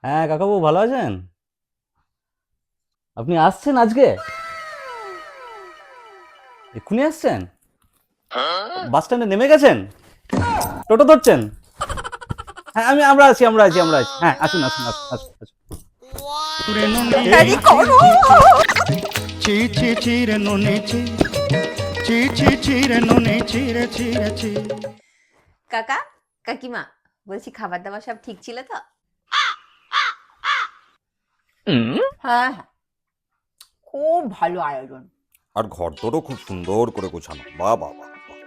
হ্যাঁ কাকাবাবু, ভালো আছেন? আপনি আসছেন আজকে? এক্ষুনি আসছেন? বাস স্ট্যান্ডে নেমে গেছেন? টোটো ধরছেন? হ্যাঁ, আমরা আছি। হ্যাঁ, আসুন আসুন আসুন আসুন আসুন। তাড়াতাড়ি করো। চি চি চিরে নুনি চি চি চি চিরে নুনি চিরে চিরে চি। কাকা, কাকিমা, বলছি খাবার দাবার সব ঠিক ছিল তো? হ্যাঁ হ্যাঁ, খুব ভালো আয়োজন। আর ঘরদোরও খুব সুন্দর করে গোছানো। বাহ বাহ বাহ বাহ।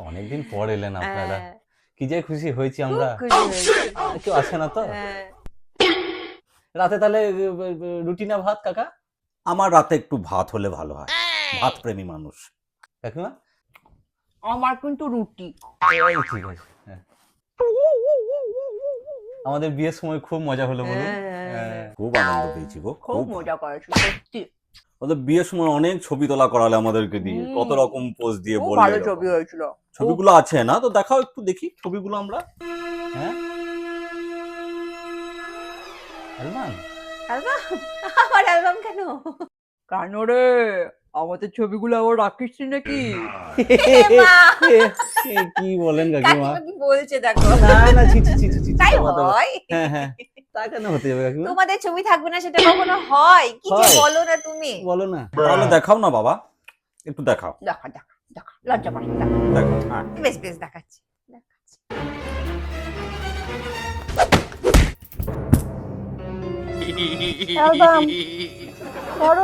অনেকদিন পর এলেন আপনারা। হ্যাঁ, কি যে খুশি হয়েছি খুব আমরা। খুশি হয়েছি। কেউ আসে না তো? হ্যাঁ। রাতে তাহলে রুটি না ভাত কাকা? আমার রাতে একটু ভাত হলে ভালো হয়, ভাত প্রেমী মানুষ। কাকিমা? আমার কিন্তু রুটি। এই ঠিক আছে, হ্যাঁ। আমাদের বিয়ের সময় খুব মজা হলো বলুন। হ্যাঁ। খুব আনন্দ পেয়েছি গো, খুব মজা করেছো সত্যি। ওদের বিয়ের সময় অনেক ছবি তোলা করালে আমাদেরকে দিয়ে, হুম। কত রকম পোজ দিয়ে খুব বললে ভালো এরকম। ছবি হয়েছিল। ছবিগুলো আছে না তো, দেখাও একটু দেখি ছবিগুলো আমরা। হ্যাঁ, অ্যালবাম? অ্যালবাম? আমার অ্যালবাম কেন? কেন রে, আমাদের ছবিগুলো আবার রাখিস নাকি? মা! কি বলেন কাকিমা? কাকিমা কি বলছে দেখো। না না, ছি ছি ছি ছি ছি, তাই থামা, থামা। হয়। হ্যাঁ হ্যাঁ, তা কেন হতে যাবে কাকিমা? তোমাদের ছবি থাকবে না সেটা কখনো হয়? কি যে হয়। বলো না তুমি। বলো না। তাহলে দেখাও না বাবা, একটু দেখাও। দেখা দেখা দেখা, লজ্জা পাচ্ছি, দেখা। দেখো, হ্যাঁ। বেশ বেশ দেখাচ্ছি দেখাচ্ছি। অ্যালবাম বড়।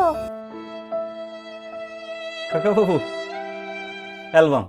কাকাবাবু, অ্যালবাম।